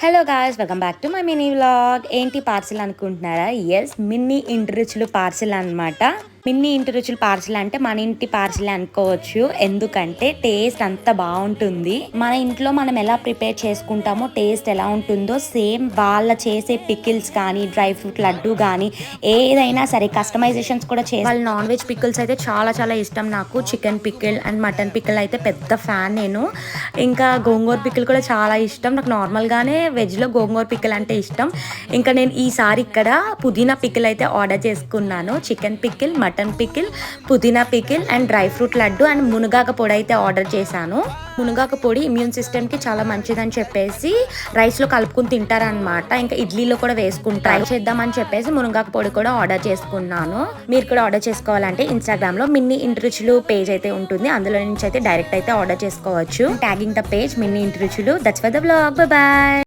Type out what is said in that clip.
Hello guys, welcome back to my mini vlog. ఏంటి parcel అనుకుంటున్నారా? Yes, Minnie ఇంటి రుచులు పార్సిల్ అనమాట. మిన్నీ ఇంటి రుచులు పార్సిల్ అంటే మన ఇంటి పార్సిల్ అనుకోవచ్చు. ఎందుకంటే టేస్ట్ అంత బాగుంటుంది. మన ఇంట్లో మనం ఎలా ప్రిపేర్ చేసుకుంటామో టేస్ట్ ఎలా ఉంటుందో సేమ్ వాళ్ళ చేసే పికిల్స్ కానీ, డ్రై ఫ్రూట్ లడ్డు కానీ, ఏదైనా సరే కస్టమైజేషన్స్ కూడా చేసి వాళ్ళ నాన్ వెజ్ పికిల్స్ అయితే చాలా చాలా ఇష్టం నాకు. Chicken pickle and mutton pickle అయితే పెద్ద ఫ్యాన్ నేను. ఇంకా గోంగూర పికిల్ కూడా చాలా ఇష్టం నాకు. నార్మల్గానే వెజ్లో గోంగూర పికిల్ అంటే ఇష్టం. ఇంకా నేను ఈసారి ఇక్కడ పుదీనా పికిల్ అయితే ఆర్డర్ చేసుకున్నాను. చికెన్ పికిల్, మటన్ పికిల్, పుదీనా pickle and dry fruit laddu and మునగాక పొడి అయితే ఆర్డర్ చేశాను. మునగాక పొడి ఇమ్యూన్ సిస్టమ్కి చాలా మంచిదని చెప్పేసి రైస్లో కలుపుకుని తింటారనమాట. ఇంకా ఇడ్లీలో కూడా వేసుకుంటారు. ట్రై చేద్దామని చెప్పేసి మునగాక పొడి కూడా ఆర్డర్ చేసుకున్నాను. మీరు కూడా ఆర్డర్ చేసుకోవాలంటే ఇన్స్టాగ్రామ్లో మిన్నీ ఇంటి రుచులు పేజ్ అయితే ఉంటుంది. అందులో నుంచి అయితే డైరెక్ట్ అయితే ఆర్డర్ చేసుకోవచ్చు. ట్యాగింగ్ ద పేజ్ మిన్నీ ఇంటి రుచులు. That's for the vlog. Bye bye.